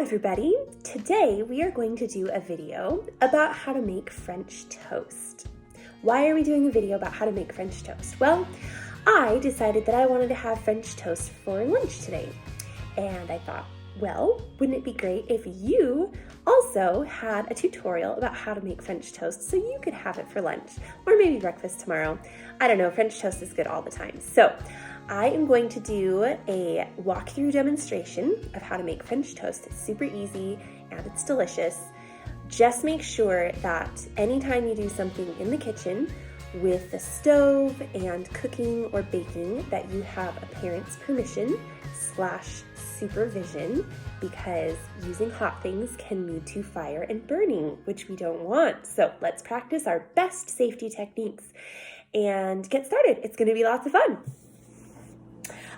everybody. Today we are going to do a video about how to make French toast. Why are we doing a video about how to make French toast? Well, I decided that I wanted to have French toast for lunch today. And I thought, well, wouldn't it be great if you also had a tutorial about how to make French toast so you could have it for lunch or maybe breakfast tomorrow. I don't know, French toast is good all the time. So I am going to do a walkthrough demonstration of how to make French toast. It's super easy and it's delicious. Just make sure that anytime you do something in the kitchen with the stove and cooking or baking that you have a parent's permission / supervision, because using hot things can lead to fire and burning, which we don't want. So let's practice our best safety techniques and get started. It's going to be lots of fun.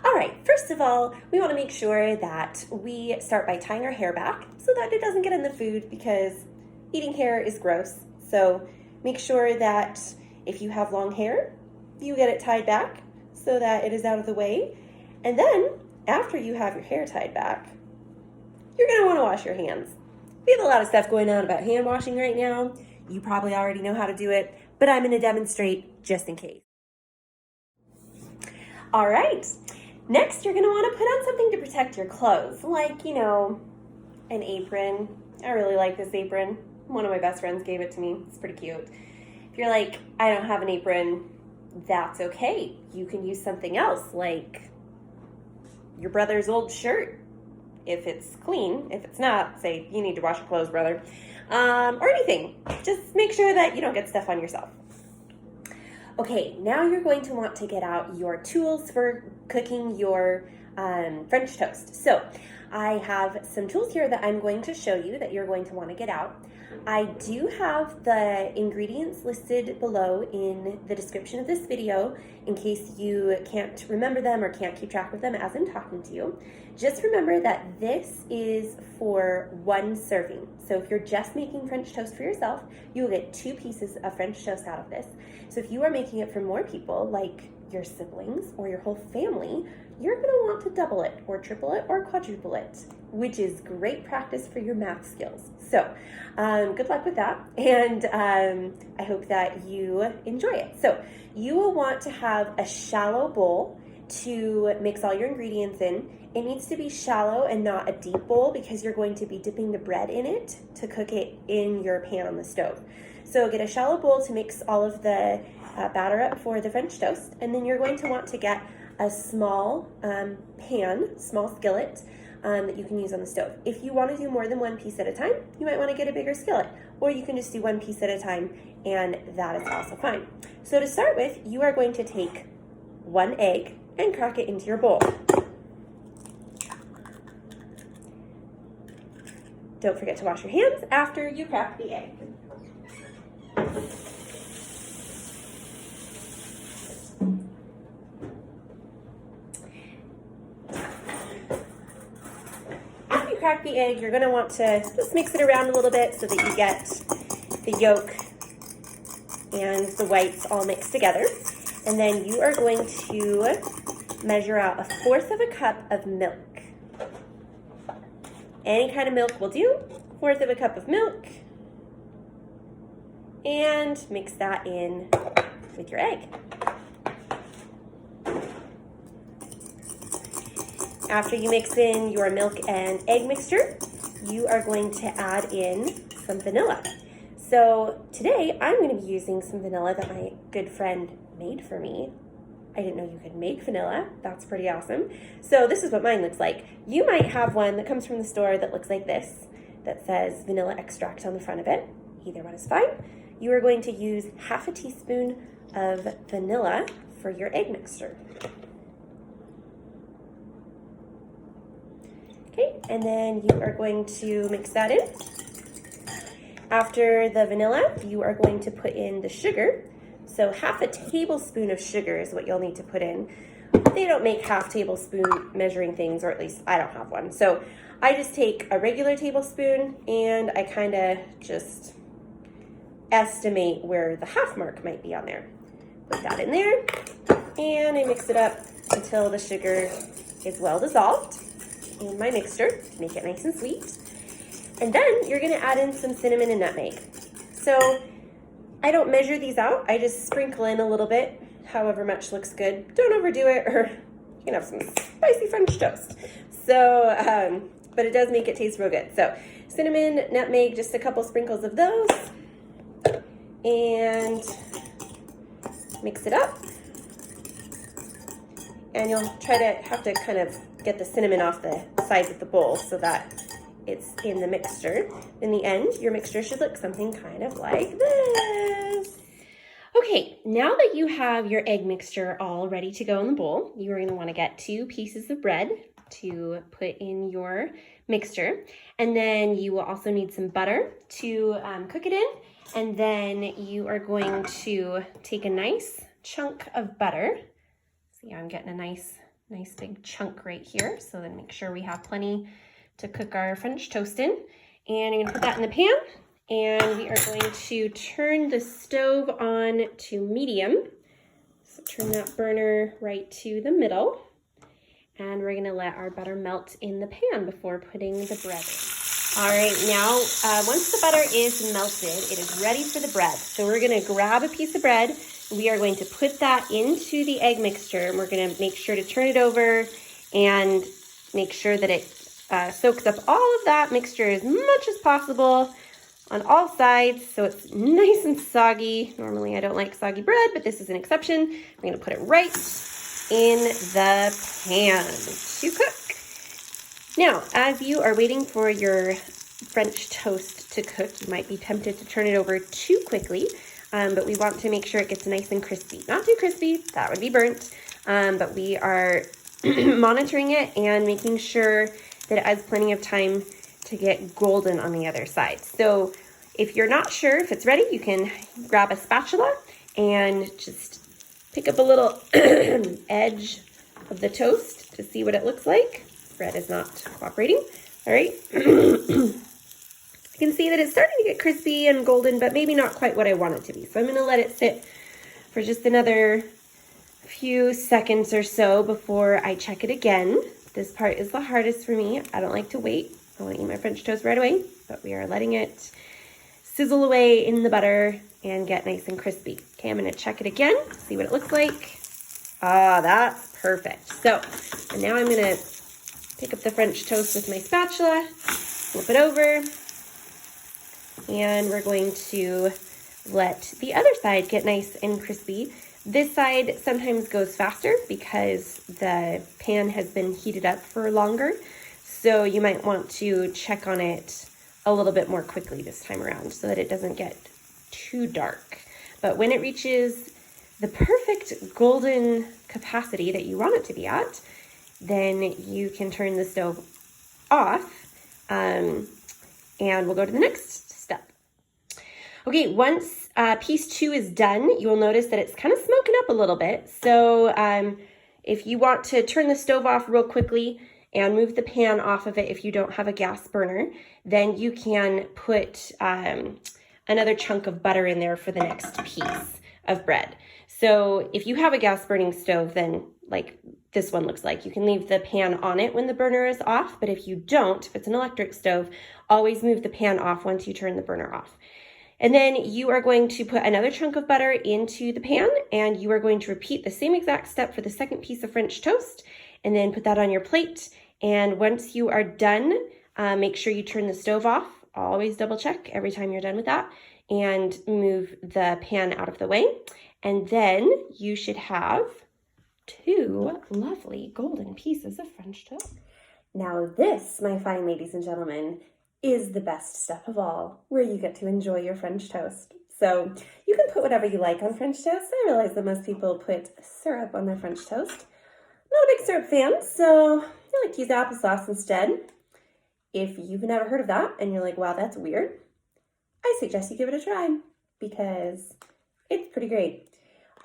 All right, first of all, we want to make sure that we start by tying our hair back so that it doesn't get in the food, because eating hair is gross. So make sure that if you have long hair, you get it tied back so that it is out of the way. And then after you have your hair tied back, you're going to want to wash your hands. We have a lot of stuff going on about hand washing right now. You probably already know how to do it, but I'm going to demonstrate just in case. All right. Next, you're going to want to put on something to protect your clothes, like, an apron. I really like this apron. One of my best friends gave it to me. It's pretty cute. If you're like, I don't have an apron, that's okay. You can use something else, like your brother's old shirt, if it's clean. If it's not, say, you need to wash your clothes, brother, or anything. Just make sure that you don't get stuff on yourself. Okay, now you're going to want to get out your tools for cooking your French toast. So I have some tools here that I'm going to show you that you're going to want to get out. I do have the ingredients listed below in the description of this video in case you can't remember them or can't keep track of them as I'm talking to you. Just remember that this is for one serving. So if you're just making French toast for yourself, you will get 2 pieces of French toast out of this. So if you are making it for more people, like your siblings or your whole family, you're going to want to double it or triple it or quadruple it, which is great practice for your math skills. So good luck with that, and I hope that you enjoy it. So you will want to have a shallow bowl to mix all your ingredients in. It needs to be shallow and not a deep bowl, because you're going to be dipping the bread in it to cook it in your pan on the stove. So get a shallow bowl to mix all of the batter up for the French toast, and then you're going to want to get a small small skillet that you can use on the stove. If you want to do more than one piece at a time, you might want to get a bigger skillet, or you can just do one piece at a time, and that is also fine. So to start with, you are going to take 1 egg and crack it into your bowl. Don't forget to wash your hands after you crack the egg. Crack the egg, you're going to want to just mix it around a little bit so that you get the yolk and the whites all mixed together. And then you are going to measure out 1/4 cup of milk. Any kind of milk will do. 1/4 cup of milk. And mix that in with your egg. After you mix in your milk and egg mixture, you are going to add in some vanilla. So today I'm going to be using some vanilla that my good friend made for me. I didn't know you could make vanilla. That's pretty awesome. So this is what mine looks like. You might have one that comes from the store that looks like this, that says vanilla extract on the front of it. Either one is fine. You are going to use 1/2 teaspoon of vanilla for your egg mixture. Okay, and then you are going to mix that in. After the vanilla, you are going to put in the sugar. So 1/2 tablespoon of sugar is what you'll need to put in. They don't make 1/2 tablespoon measuring things, or at least I don't have one. So I just take a regular tablespoon and I kind of just estimate where the 1/2 mark might be on there. Put that in there and I mix it up until the sugar is well dissolved in my mixture. Make it nice and sweet. And then you're gonna add in some cinnamon and nutmeg. So I don't measure these out. I just sprinkle in a little bit, however much looks good. Don't overdo it, or you can have some spicy French toast. So, but it does make it taste real good. So cinnamon, nutmeg, just a couple sprinkles of those, and mix it up. And you'll try to have to kind of get the cinnamon off the sides of the bowl so that it's in the mixture. In the end, your mixture should look something kind of like this. Okay, now that you have your egg mixture all ready to go in the bowl, you are going to want to get 2 pieces of bread to put in your mixture. And then you will also need some butter to cook it in. And then you are going to take a nice chunk of butter. See, I'm getting a nice big chunk right here. So then make sure we have plenty to cook our French toast in. And I'm gonna put that in the pan, and we are going to turn the stove on to medium. So turn that burner right to the middle, and we're gonna let our butter melt in the pan before putting the bread in. All right, now once the butter is melted, it is ready for the bread. So we're gonna grab a piece of bread. We are going to put that into the egg mixture, and we're gonna make sure to turn it over and make sure that it soaks up all of that mixture as much as possible on all sides so it's nice and soggy. Normally I don't like soggy bread, but this is an exception. I'm gonna put it right in the pan to cook. Now, as you are waiting for your French toast to cook, you might be tempted to turn it over too quickly, but we want to make sure it gets nice and crispy. Not too crispy, that would be burnt, but we are monitoring it and making sure that it has plenty of time to get golden on the other side. So if you're not sure if it's ready, you can grab a spatula and just pick up a little edge of the toast to see what it looks like. Bread is not cooperating. All right. You can see that it's starting to get crispy and golden, but maybe not quite what I want it to be. So I'm gonna let it sit for just another few seconds or so before I check it again. This part is the hardest for me. I don't like to wait. I want to eat my French toast right away, but we are letting it sizzle away in the butter and get nice and crispy. Okay, I'm going to check it again, see what it looks like. Ah, that's perfect. So, and now I'm going to pick up the French toast with my spatula, flip it over, and we're going to let the other side get nice and crispy. This side sometimes goes faster because the pan has been heated up for longer. So you might want to check on it a little bit more quickly this time around so that it doesn't get too dark. But when it reaches the perfect golden capacity that you want it to be at, then you can turn the stove off, and we'll go to the next step. Okay, once piece 2 is done, you'll notice that it's kind of smoking up a little bit. So if you want to turn the stove off real quickly and move the pan off of it if you don't have a gas burner, then you can put another chunk of butter in there for the next piece of bread. So if you have a gas burning stove, then like this one looks like, you can leave the pan on it when the burner is off. But if you don't, if it's an electric stove, always move the pan off once you turn the burner off. And then you are going to put another chunk of butter into the pan, and you are going to repeat the same exact step for the second piece of French toast, and then put that on your plate. And once you are done, make sure you turn the stove off. Always double check every time you're done with that, and move the pan out of the way. And then you should have 2 lovely golden pieces of French toast. Now this, my fine ladies and gentlemen, is the best step of all, where you get to enjoy your French toast. So you can put whatever you like on French toast. I realize that most people put syrup on their French toast. I'm not a big syrup fan, so I like to use applesauce instead. If you've never heard of that and you're like, wow, that's weird, I suggest you give it a try because it's pretty great.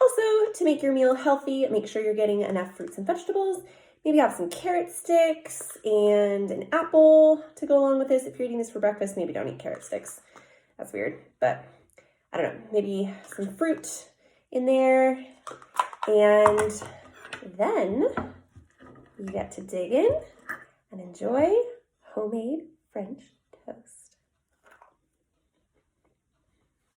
Also, to make your meal healthy, make sure you're getting enough fruits and vegetables. Maybe have some carrot sticks and an apple to go along with this. If you're eating this for breakfast, maybe don't eat carrot sticks. That's weird, but I don't know. Maybe some fruit in there. And then you get to dig in and enjoy homemade French toast.